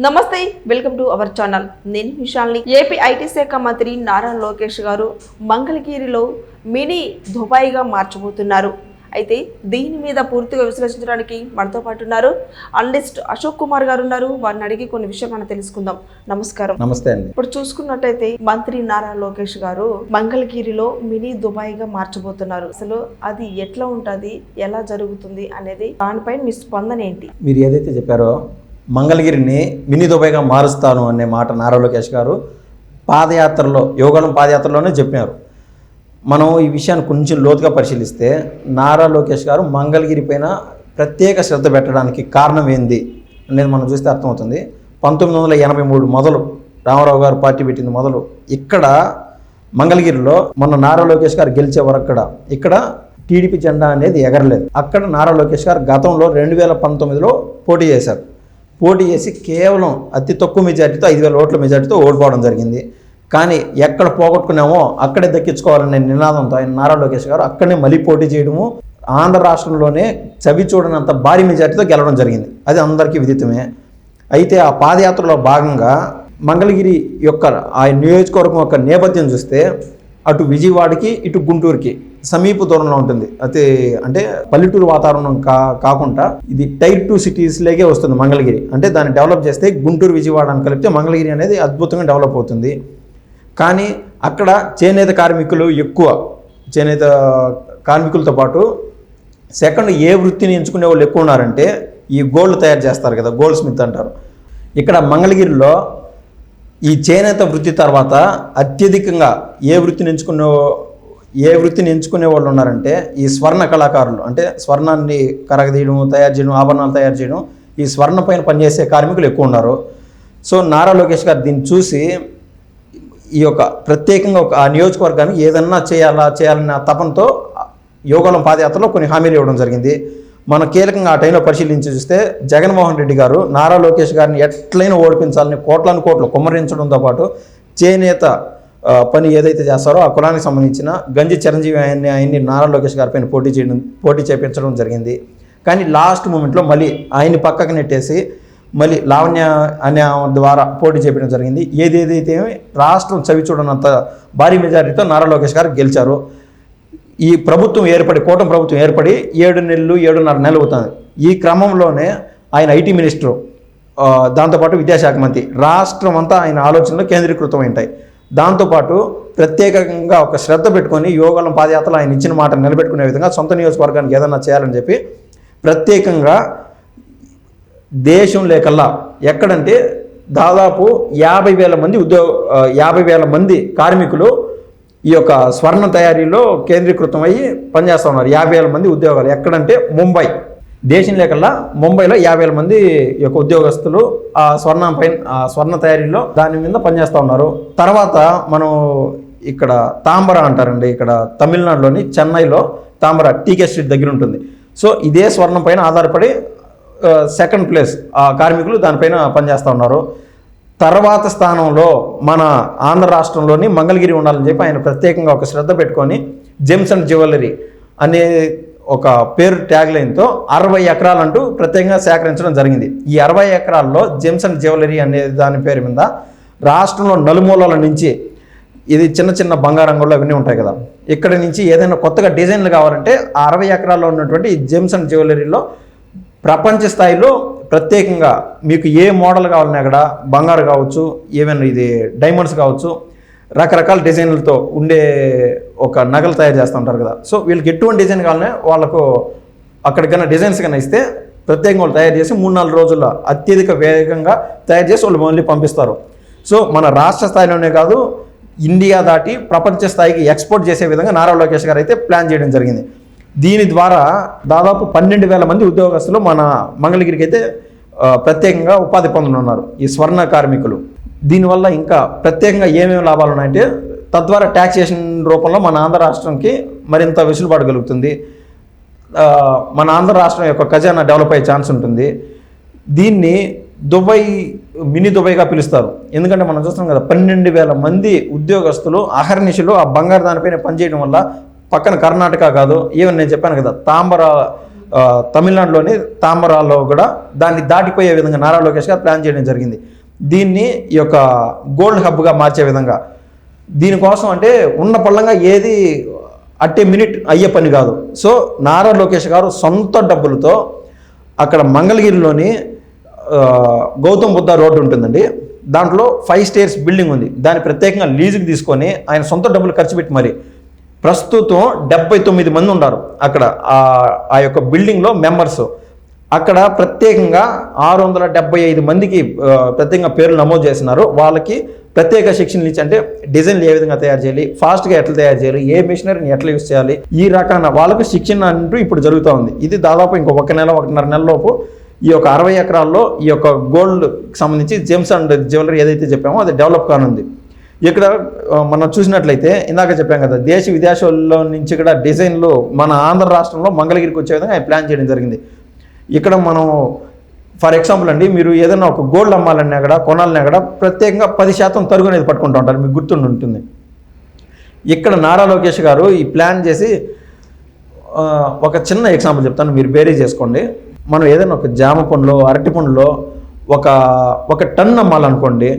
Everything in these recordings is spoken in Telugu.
నమస్తే వెల్కమ్ టు అవర్ ఛానల్ నేను విశాల్ని ఏపీ ఐటీ శాఖ మంత్రి నారా లోకేష్ గారు మంగళగిరిలో మినీ దుబాయ్గా మార్చబోతున్నారు. అయితే దీని మీద పూర్తిగా విశ్లేషించడానికి మనతో పాటు ఉన్నారు అనలిస్ట్ అశోక్ కుమార్ గారు ఉన్నారు. వారిని అడిగి కొన్ని విషయాలు మనం తెలుసుకుందాం. నమస్కారం. నమస్తే అండి. ఇప్పుడు చూసుకున్నట్టయితే మంత్రి నారా లోకేష్ గారు మంగళగిరిలో మినీ దుబాయ్గా మార్చబోతున్నారు. అసలు అది ఎట్లా ఉంటుంది, ఎలా జరుగుతుంది అనేది దానిపైన మీ స్పందన ఏంటి? మీరు ఏదైతే చెప్పారో మంగళగిరిని మినీ దుబాయ్గా మారుస్తాను అనే మాట నారా లోకేష్ గారు పాదయాత్రలో యోగాలం పాదయాత్రలోనే చెప్పారు. మనం ఈ విషయాన్ని కొంచెం లోతుగా పరిశీలిస్తే నారా లోకేష్ గారు మంగళగిరి పైన ప్రత్యేక శ్రద్ధ పెట్టడానికి కారణం ఏంది అనేది మనం చూస్తే అర్థమవుతుంది. 1983 మొదలు రామారావు గారు పార్టీ పెట్టింది మొదలు ఇక్కడ మంగళగిరిలో మొన్న నారా లోకేష్ గారు గెలిచే వరకు ఇక్కడ టీడీపీ జెండా అనేది ఎగరలేదు. అక్కడ నారా లోకేష్ గారు గతంలో 2019లో పోటీ చేశారు. పోటీ చేసి కేవలం అతి తక్కువ మెజార్టీతో 5,000 ఓట్ల మెజార్టీతో ఓడిపోవడం జరిగింది. కానీ ఎక్కడ పోగొట్టుకున్నామో అక్కడే దక్కించుకోవాలనే నినాదంతో ఆయన నారా లోకేష్ గారు అక్కడనే మళ్ళీ పోటీ చేయడము, ఆంధ్ర రాష్ట్రంలోనే చవి చూడనంత భారీ మెజార్టీతో గెలవడం జరిగింది. అది అందరికీ విదితమే. అయితే ఆ పాదయాత్రలో భాగంగా మంగళగిరి యొక్క ఆ నియోజకవర్గం యొక్క నేపథ్యం చూస్తే అటు విజయవాడకి ఇటు గుంటూరుకి సమీప దూరంలో ఉంటుంది. అంటే పల్లెటూరు వాతావరణం కాకుండా ఇది టైర్ 2 సిటీస్లోకే వస్తుంది మంగళగిరి. అంటే దాన్ని డెవలప్ చేస్తే గుంటూరు విజయవాడ అని కలిపితే మంగళగిరి అనేది అద్భుతంగా డెవలప్ అవుతుంది. కానీ అక్కడ చేనేత కార్మికులు ఎక్కువ, చేనేత కార్మికులతో పాటు సెకండ్ ఏ వృత్తిని ఎంచుకునే వాళ్ళు ఎక్కువ ఉన్నారంటే ఈ గోల్డ్ తయారు చేస్తారు కదా, గోల్డ్ స్మిత్ అంటారు. ఇక్కడ మంగళగిరిలో ఈ చేనేత వృత్తి తర్వాత అత్యధికంగా ఏ వృత్తిని ఎంచుకునే వాళ్ళు ఉన్నారంటే ఈ స్వర్ణ కళాకారులు. అంటే స్వర్ణాన్ని కరగదీయడం, తయారు చేయడం, ఆభరణాలు తయారు చేయడం, ఈ స్వర్ణ పైన పనిచేసే కార్మికులు ఎక్కువ ఉన్నారు. సో నారా లోకేష్ గారు దీన్ని చూసి ఈ యొక్క ప్రత్యేకంగా ఆ నియోజకవర్గానికి ఏదన్నా చేయాలన్న తపనతో యోగాలం పాదయాత్రలో కొన్ని హామీలు ఇవ్వడం జరిగింది. మన కీలకంగా ఆ టైంలో పరిశీలించి చూస్తే జగన్మోహన్ రెడ్డి గారు నారా లోకేష్ గారిని ఎట్లయినా ఓడిపించాలని కోట్లు కుమ్మరించడంతో పాటు చేనేత పని ఏదైతే చేస్తారో ఆ కులానికి సంబంధించిన గంజి చిరంజీవి ఆయన్ని నారా లోకేష్ గారి పైన పోటీ చేయించడం జరిగింది. కానీ లాస్ట్ మూమెంట్లో మళ్ళీ ఆయన్ని పక్కకు నెట్టేసి మళ్ళీ లావణ్య అనే ద్వారా పోటీ చేయించడం జరిగింది. ఏదైతే రాష్ట్రం చవి చూడనంత భారీ మెజారిటీతో నారా లోకేష్ గారు గెలిచారు. ఈ ప్రభుత్వం ఏర్పడి, కూటమి ప్రభుత్వం ఏర్పడి 7.5 నెలలు అవుతుంది. ఈ క్రమంలోనే ఆయన ఐటీ మినిస్టరు, దాంతోపాటు విద్యాశాఖ మంత్రి, రాష్ట్రం అంతా ఆయన ఆలోచనలు కేంద్రీకృతం ఉంటాయి. దాంతోపాటు ప్రత్యేకంగా ఒక శ్రద్ధ పెట్టుకొని యోగాలం పాదయాత్రలో ఆయన ఇచ్చిన మాట నిలబెట్టుకునే విధంగా సొంత నియోజకవర్గానికి ఏదన్నా చేయాలని చెప్పి ప్రత్యేకంగా దేశం లేకల్లా ఎక్కడంటే దాదాపు 50,000 మంది కార్మికులు ఈ యొక్క స్వర్ణ తయారీలో కేంద్రీకృతం అయ్యి పనిచేస్తూ ఉన్నారు. 50,000 మంది ఉద్యోగాలు. ఎక్కడంటే ముంబై, దేశం లేకల్లా ముంబైలో 50,000 మంది యొక్క ఉద్యోగస్తులు ఆ స్వర్ణ తయారీలో దాని మీద పనిచేస్తూ ఉన్నారు. తర్వాత మనం ఇక్కడ తాంబర అంటారండి, ఇక్కడ తమిళనాడులోని చెన్నైలో తాంబర టీకే స్ట్రీట్ దగ్గర ఉంటుంది. సో ఇదే స్వర్ణం పైన ఆధారపడి సెకండ్ ప్లేస్ ఆ కార్మికులు దానిపైన పనిచేస్తూ ఉన్నారు. తర్వాత స్థానంలో మన ఆంధ్ర రాష్ట్రంలోని మంగళగిరి ఉండాలని చెప్పి ఆయన ప్రత్యేకంగా ఒక శ్రద్ధ పెట్టుకొని జెమ్స్ అండ్ జ్యువెలరీ అనే ఒక పేరు ట్యాగ్ లైన్తో 60 ఎకరాలంటూ ప్రత్యేకంగా సేకరించడం జరిగింది. ఈ 60 ఎకరాల్లో జెమ్స్ అండ్ జ్యువెలరీ అనే దాని పేరు మీద రాష్ట్రంలో నలుమూలల నుంచి, ఇది చిన్న బంగారంగంలో అవన్నీ ఉంటాయి కదా, ఇక్కడ నుంచి ఏదైనా కొత్తగా డిజైన్లు కావాలంటే ఆ 60 ఎకరాల్లో ఉన్నటువంటి ఈ జెమ్స్ అండ్ జ్యువెలరీలో ప్రపంచ స్థాయిలో ప్రత్యేకంగా మీకు ఏ మోడల్ కావాలన్నా అక్కడ బంగారు కావచ్చు, ఈవెన్ ఇది డైమండ్స్ కావచ్చు, రకరకాల డిజైన్లతో ఉండే ఒక నగలు తయారు చేస్తూ ఉంటారు కదా. సో వీళ్ళకి ఎటువంటి డిజైన్ కావాలన్నా వాళ్ళకు అక్కడికన్నా డిజైన్స్ కన్నా ఇస్తే ప్రత్యేకంగా వాళ్ళు తయారు చేసి 3-4 రోజుల్లో అత్యధిక వేగంగా తయారు చేసి వాళ్ళు మళ్ళీ పంపిస్తారు. సో మన రాష్ట్ర స్థాయిలోనే కాదు, ఇండియా దాటి ప్రపంచ స్థాయికి ఎక్స్పోర్ట్ చేసే విధంగా నారా లోకేష్ గారు అయితే ప్లాన్ చేయడం జరిగింది. దీని ద్వారా దాదాపు 12,000 మంది ఉద్యోగస్తులు మన మంగళగిరికి అయితే ప్రత్యేకంగా ఉపాధి పొందనున్నారు ఈ స్వర్ణ కార్మికులు. దీనివల్ల ఇంకా ప్రత్యేకంగా ఏమేమి లాభాలు ఉన్నాయంటే తద్వారా ట్యాక్సేషన్ రూపంలో మన ఆంధ్ర రాష్ట్రంకి మరింత వెసులుబాటు కలుగుతుంది. మన ఆంధ్ర రాష్ట్రం యొక్క ఖజానా డెవలప్ అయ్యే ఛాన్స్ ఉంటుంది. దీన్ని మినీ దుబాయ్గా పిలుస్తారు. ఎందుకంటే మనం చూస్తున్నాం కదా, 12,000 మంది ఉద్యోగస్తులు అహర్నిశలు ఆ బంగారు దానిపైన పనిచేయడం వల్ల పక్కన కర్ణాటక కాదు, ఈవెన్ నేను చెప్పాను కదా తాంబర తమిళనాడులోని తామరాలో కూడా దాన్ని దాటిపోయే విధంగా నారా లోకేష్ గారు ప్లాన్ చేయడం జరిగింది. దీన్ని ఈ యొక్క గోల్డ్ హబ్గా మార్చే విధంగా. దీనికోసం అంటే ఉన్న పళ్ళంగా ఏది అట్టే మినిట్ అయ్యే పని కాదు. సో నారా లోకేష్ గారు సొంత డబ్బులతో అక్కడ మంగళగిరిలోని గౌతమ్ బుద్ధ రోడ్డు ఉంటుందండి, దాంట్లో 5 స్టేర్స్ బిల్డింగ్ ఉంది. దాన్ని ప్రత్యేకంగా లీజుకి తీసుకొని ఆయన సొంత డబ్బులు ఖర్చు పెట్టి మరి ప్రస్తుతం 79 మంది ఉన్నారు అక్కడ ఆ యొక్క బిల్డింగ్లో మెంబర్స్. అక్కడ ప్రత్యేకంగా 675 మందికి ప్రత్యేకంగా పేర్లు నమోదు చేస్తున్నారు. వాళ్ళకి ప్రత్యేక శిక్షణలు ఇచ్చి, అంటే డిజైన్లు ఏ విధంగా తయారు చేయాలి, ఫాస్ట్గా ఎట్లా తయారు చేయాలి, ఏ మిషనరీని ఎట్లా యూస్ చేయాలి, ఈ రకాన వాళ్ళకు శిక్షణ అంటూ ఇప్పుడు జరుగుతూ ఉంది. ఇది దాదాపు ఇంకో 1.5 నెల లోపు ఈ యొక్క 60 ఎకరాల్లో ఈ యొక్క గోల్డ్ సంబంధించి జెమ్స్ అండ్ జ్యువెలరీ ఏదైతే చెప్పామో అది డెవలప్ కానుంది. ఇక్కడ మనం చూసినట్లయితే ఇందాక చెప్పాం కదా, దేశ విదేశాల్లో నుంచి కూడా డిజైన్లు మన ఆంధ్ర రాష్ట్రంలో మంగళగిరికి వచ్చే విధంగా ఆయన ప్లాన్ చేయడం జరిగింది. ఇక్కడ మనం ఫర్ ఎగ్జాంపుల్ అండి, మీరు ఏదైనా ఒక గోల్డ్ అమ్మాలన్నా కూడా కొనాలన్నా కూడా ప్రత్యేకంగా 10% తరుగు అనేది పట్టుకుంటూ ఉంటారు, మీకు గుర్తుండి ఉంటుంది. ఇక్కడ నారా లోకేష్ గారు ఈ ప్లాన్ చేసి ఒక చిన్న ఎగ్జాంపుల్ చెప్తాను, మీరు బేరీ చేసుకోండి. మనం ఏదైనా ఒక జామ పండులో అరటి పండులో ఒక టన్ అమ్మాలనుకోండి,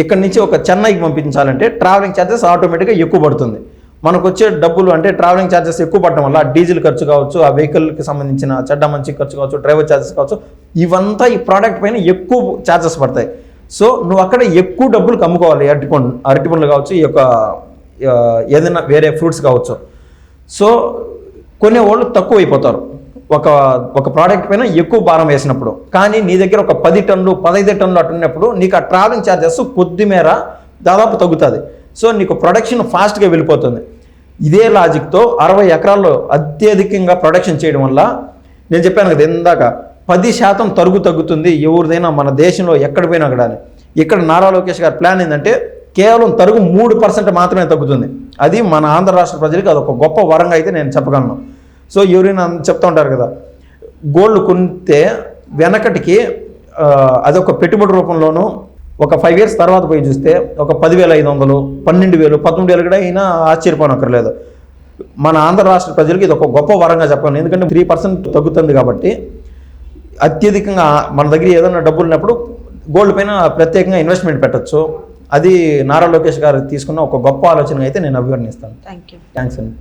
ఇక్కడ నుంచి ఒక చెన్నైకి పంపించాలంటే ట్రావెలింగ్ ఛార్జెస్ ఆటోమేటిక్గా ఎక్కువ పడుతుంది. మనకు వచ్చే డబ్బులు అంటే ట్రావెలింగ్ ఛార్జెస్ ఎక్కువ పడడం వల్ల డీజిల్ ఖర్చు కావచ్చు, ఆ వెహికల్కి సంబంధించిన చెడ్డ మంచి ఖర్చు కావచ్చు, డ్రైవర్ ఛార్జెస్ కావచ్చు, ఇవంతా ఈ ప్రోడక్ట్ పైన ఎక్కువ ఛార్జెస్ పడతాయి. సో నువ్వు అక్కడ ఎక్కువ డబ్బులు అమ్ముకోవాలి. అరటి పండ్లు కావచ్చు, ఈ యొక్క ఏదైనా వేరే ఫ్రూట్స్ కావచ్చు. సో కొనేవాళ్ళు తక్కువ అయిపోతారు ఒక ప్రోడక్ట్ పైన ఎక్కువ భారం వేసినప్పుడు. కానీ నీ దగ్గర ఒక 10 టన్నులు 15 టన్నులు అట్టున్నప్పుడు నీకు ఆ ట్రావెలింగ్ ఛార్జెస్ కొద్ది మేర దాదాపు తగ్గుతుంది. సో నీకు ప్రొడక్షన్ ఫాస్ట్గా వెళ్ళిపోతుంది. ఇదే లాజిక్తో 60 ఎకరాల్లో అత్యధికంగా ప్రొడక్షన్ చేయడం వల్ల నేను చెప్పాను కదా ఇందాక 10% తరుగు తగ్గుతుంది ఎవరిదైనా మన దేశంలో ఎక్కడ పోయినా కూడా. ఇక్కడ నారా లోకేష్ గారి ప్లాన్ ఏంటంటే కేవలం తరుగు 3% మాత్రమే తగ్గుతుంది. అది మన ఆంధ్ర రాష్ట్ర ప్రజలకు అదొక గొప్ప వరంగా అయితే నేను చెప్పగలను. సో ఎవరైనా చెప్తూ ఉంటారు కదా, గోల్డ్ కొంటే వెనకటికి అదొక పెట్టుబడి రూపంలోనూ ఒక 5 years తర్వాత పోయి చూస్తే ఒక 10,500, 12,000, 13,000 కూడా అయినా ఆశ్చర్యపోనక్కర్లేదు. మన ఆంధ్ర రాష్ట్ర ప్రజలకి ఇది ఒక గొప్ప వరంగా చెప్పాను. ఎందుకంటే 3% తగ్గుతుంది కాబట్టి అత్యధికంగా మన దగ్గర ఏదైనా డబ్బులు ఉన్నప్పుడు గోల్డ్ పైన ప్రత్యేకంగా ఇన్వెస్ట్మెంట్ పెట్టచ్చు. అది నారా లోకేష్ గారు తీసుకున్న ఒక గొప్ప ఆలోచన అయితే నేను అభివర్ణిస్తాను. థ్యాంక్స్ అండి.